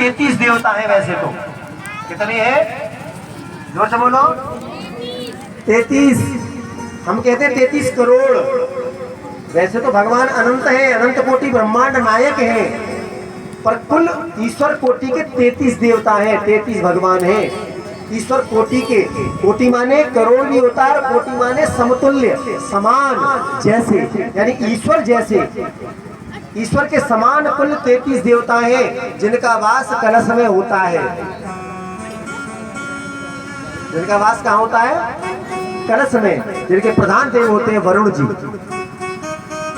33 देवता है वैसे तो। कितने हैं? जोर से बोलो। 33। हम कहते हैं 33 करोड़। वैसे तो भगवान अनंत है, अनंत कोटि ब्रह्मांड नायक है, पर कुल ईश्वर कोटि के 33 देवता हैं, 33 भगवान हैं ईश्वर कोटि के। कोटि माने करोड़ भी होता है, और कोटि माने समतुल्य, समान, जैसे, यानी ईश्वर जैसे, ईश्वर के समान कुल 33 देवता हैं जिनका वास कलश में होता है। जिनका वास कहाँ होता है? कलश में। जिनके प्रधान देव होते हैं वरुण जी।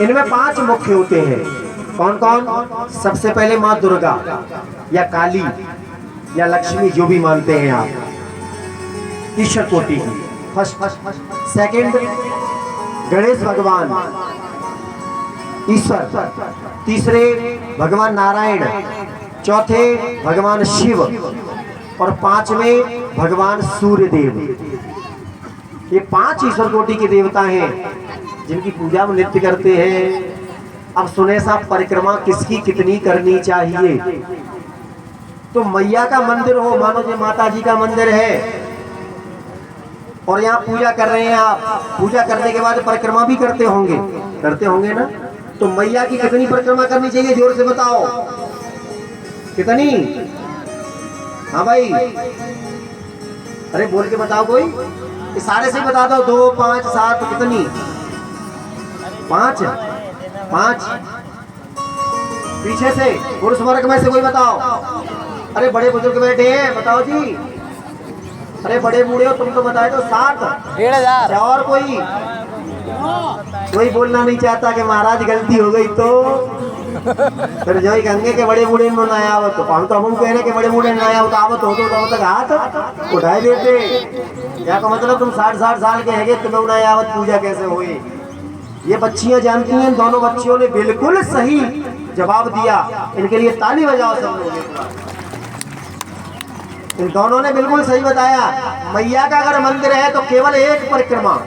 इनमें 5 मुख्य होते हैं। कौन कौन? सबसे पहले माँ दुर्गा या काली या लक्ष्मी, जो भी मानते हैं आप, ईश्वर कोटि की फर्स्ट। सेकंड गणेश भगवान ईश्वर, तीसरे भगवान नारायण, चौथे भगवान शिव, और 5वें भगवान सूर्य देव। ये 5 ईश्वर कोटि के देवता हैं जिनकी पूजा में नृत्य करते हैं। अब सुने साहब, परिक्रमा किसकी कितनी करनी चाहिए? तो मैया का मंदिर हो, मानो जो माता जी का मंदिर है, और यहाँ पूजा कर रहे हैं आप, पूजा करने के बाद परिक्रमा भी करते होंगे ना? तो मैया की कितनी परिक्रमा करनी चाहिए? जोर से बताओ, कितनी? हाँ भाई, अरे बोल के बताओ कोई, इशारे से बता दो। 2, 5, 7, कितनी? 5। पीछे से पुरुष वर्ग में से कोई बताओ। अरे बड़े बुजुर्ग बैठे हैं, बताओ जी। अरे बड़े बूढ़े हो तुम तो बताए तो 7। 1500। और कोई बोलना नहीं चाहता कि महाराज गलती हो गई तो फिर जो गंगे के बड़े बूढ़े में ना आवत, तो हम कह रहे कि बड़े बूढ़े ना आवत, आवत हो तो तब तक हाथ उठाए देते। क्या का मतलब तुम 60 साल के है, तुम्हें ना आवत, पूजा कैसे हुई? ये बच्चियां जानती हैं। दोनों बच्चियों ने बिल्कुल सही जवाब दिया, इनके लिए ताली बजाओ सब लोग। इन दोनों ने बिल्कुल सही बताया। मैया का अगर मंदिर है तो केवल एक परिक्रमा।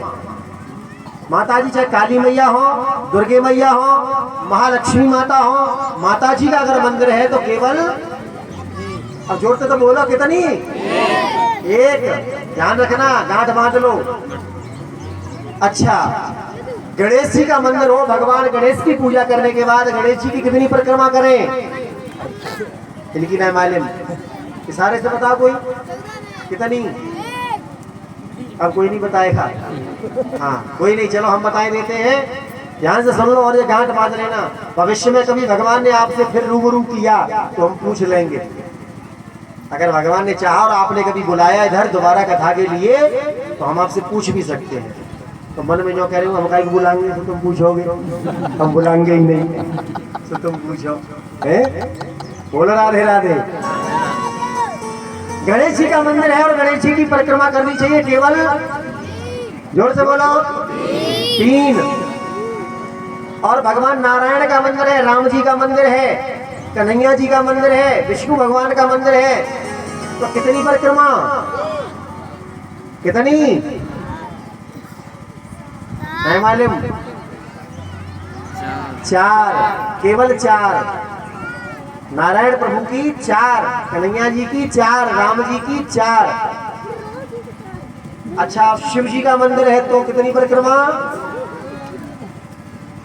माता जी चाहे काली मैया हो, दुर्गे मैया हो, महालक्ष्मी माता हो, माता जी का अगर मंदिर है तो केवल, अब जोर से तो बोलो, कितनी? एक। ध्यान रखना, गांठ बांध लो। अच्छा, गणेश जी का मंदिर हो, भगवान गणेश की पूजा करने के बाद गणेश जी की कितनी परिक्रमा करें? इनकी नहीं मालूम, इशारे से बताओ कोई, कितनी? अब कोई नहीं बताएगा। हाँ कोई नहीं, चलो हम बताए देते हैं, ध्यान से सुन लो और ये गांठ बांध लेना। भविष्य में कभी भगवान ने आपसे फिर रूबरू किया तो हम पूछ लेंगे। अगर भगवान ने चाहा और आपने कभी बुलाया इधर दोबारा कथा के लिए तो हम आपसे पूछ भी सकते हैं। तो मन में जो कह रहे हो हम कहीं बुलाएंगे तो तुम पूछोगे, हम बुलाएंगे ही नहीं तो तुम पूछो। बोलो राधे राधे। गणेश जी का मंदिर है और गणेश जी की परिक्रमा करनी चाहिए केवल, जोर से बोलो, 3। और भगवान नारायण का मंदिर है, राम जी का मंदिर है, कन्हैया जी का मंदिर है, विष्णु भगवान का मंदिर है। तो कितनी परिक्रमा? कितनी? नहीं मालूम? 4, केवल 4। नारायण प्रभु की 4, कन्हैया जी की 4, राम जी की 4। अच्छा, शिव जी का मंदिर है तो कितनी परिक्रमा?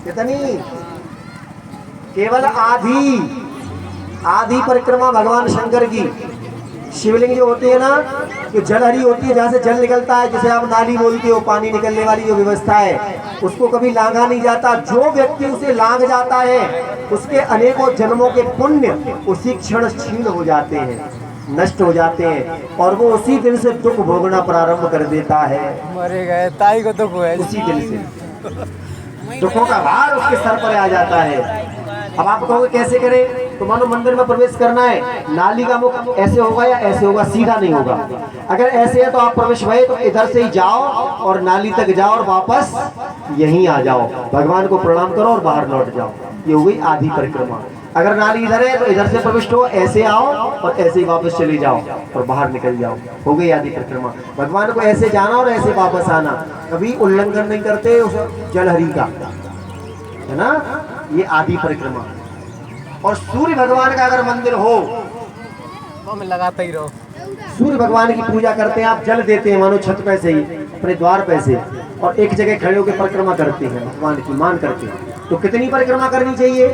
कितनी? केवल आधी परिक्रमा भगवान शंकर की। शिवलिंग जो होती है ना, जो जलहरी होती है, जहाँ से जल निकलता है, जिसे आप नाली बोलते हो, पानी निकलने वाली जो व्यवस्था है, उसको कभी लांघा नहीं जाता। जो व्यक्ति उसे लांघ जाता है उसके अनेकों जन्मों के पुण्य उसी क्षण क्षीण हो जाते हैं, नष्ट हो जाते हैं, और वो उसी दिन से दुख भोगना प्रारंभ कर देता है। मरे गए ताई को दुख हुआ, उसी दिन से दुखों का भार उसके सर पर आ जाता है। अब आप कहोगे कैसे करें? तो मानो मंदिर में प्रवेश करना है, नाली का मुख ऐसे होगा या ऐसे होगा, सीधा नहीं होगा। अगर ऐसे है तो आप प्रवेश भय तो इधर से ही जाओ और नाली तक जाओ और वापस यहीं आ जाओ, भगवान को प्रणाम करो और बाहर लौट जाओ। ये हो गई आधी परिक्रमा। अगर नाली इधर है तो इधर से प्रविष्ट हो, ऐसे आओ और ऐसे ही वापस चले जाओ और बाहर निकल जाओ, हो गई आधी परिक्रमा। भगवान को ऐसे जाना और ऐसे वापस आना, कभी उल्लंघन नहीं करते उस जलहरी का, है ना, ये आधी परिक्रमा। और सूर्य भगवान का अगर मंदिर हो में लगाता ही रहो। सूर्य भगवान की पूजा करते हैं, आप जल देते हैं मानो छत पे से ही, अपने द्वार पे से, और एक जगह खड़े होकर परिक्रमा करते हैं भगवान की मान करके। तो कितनी परिक्रमा करनी चाहिए?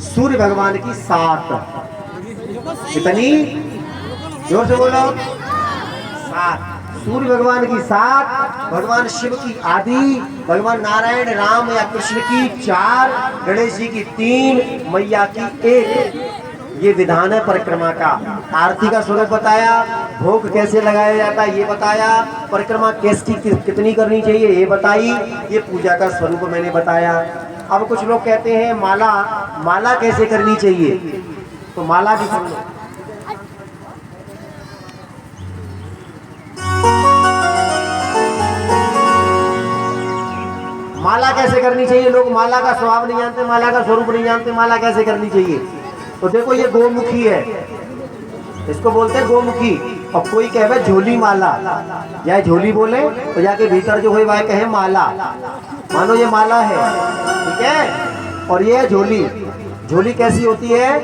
सूर्य भगवान की 7। कितनी? जोर से बोलो। 7। सूर्य भगवान की 7, भगवान शिव की आदि, भगवान नारायण राम या कृष्ण की 4, गणेश जी की 3, मैया की 1। ये विधान है परिक्रमा का। आरती का स्वरूप बताया, भोग कैसे लगाया जाता है ये बताया, परिक्रमा कैसी कितनी करनी चाहिए ये बताई, ये पूजा का स्वरूप मैंने बताया। अब कुछ लोग कहते हैं माला कैसे करनी चाहिए, तो माला भी सुन लो। माला कैसे करनी चाहिए? लोग माला का स्वभाव नहीं जानते, माला का स्वरूप नहीं जानते, माला कैसे करनी चाहिए। तो देखो ये गोमुखी है, इसको बोलते हैं गोमुखी। और कोई कहे झोली माला, या झोली बोले तो जाके भीतर जो हुई वह कहे माला, मानो ये माला है, ठीक है। और ये झोली, झोली कैसी होती है?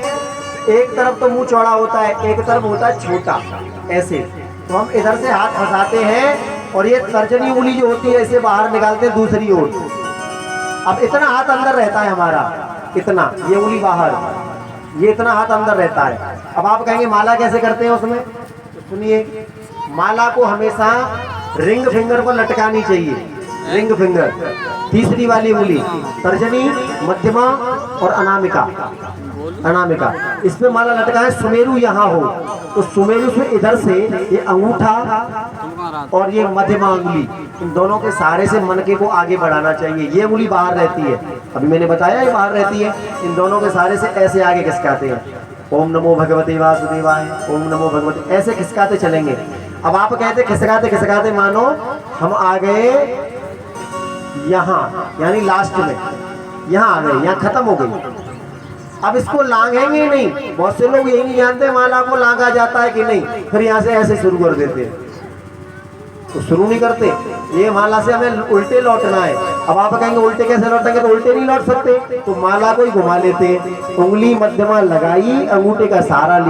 एक तरफ तो मुंह चौड़ा होता है, एक तरफ होता है छोटा, ऐसे। तो हम इधर से हाथ फंसाते हैं और ये तर्जनी उंगली जो होती है इसे बाहर निकालते हैं दूसरी ओर। अब इतना हाथ अंदर रहता है हमारा, इतना, ये उंगली बाहर, ये इतना हाथ अंदर रहता है। अब आप कहेंगे माला कैसे करते हैं उसमें? तो सुनिए, माला को हमेशा रिंग फिंगर पर लटकानी चाहिए। रिंग फिंगर, तीसरी वाली उंगली, तर्जनी, मध्यमा और अनामिका। अनामिका, इसमें माला लटका है। सुमेरु यहाँ हो तो सुमेरु से इधर से ये अंगूठा और ये मध्यमा उंगली, इन दोनों के सहारे से मनके को आगे बढ़ाना चाहिए। ये उंगली बाहर रहती है, अभी मैंने बताया ये बाहर रहती है। इन दोनों के सहारे से ऐसे आगे खिसकाते हैं, ओम नमो भगवते वासुदेवाय, ओम नमो भगवते, ऐसे खिसकाते चलेंगे। अब आप कहते खिसकाते खिसकाते मानो हम आ गए यहाँ, यानी लास्ट में, यहाँ आ गए, यहाँ खत्म हो गई। अब इसको लांघेंगे नहीं, बहुत से लोग यही नहीं जानते माला को लांघा जाता है कि नहीं, फिर यहाँ से ऐसे शुरू कर देते हैं। तो शुरू नहीं करते, ये माला से हमें उल्टे लौटना है। अब आप कहेंगे उल्टे कैसे लौटेंगे? तो उल्टे नहीं लौट सकते, तो माला को ही घुमा लेते हैं। उंगली मध्यमा लगाई, अंगूठे का सहारा लिया।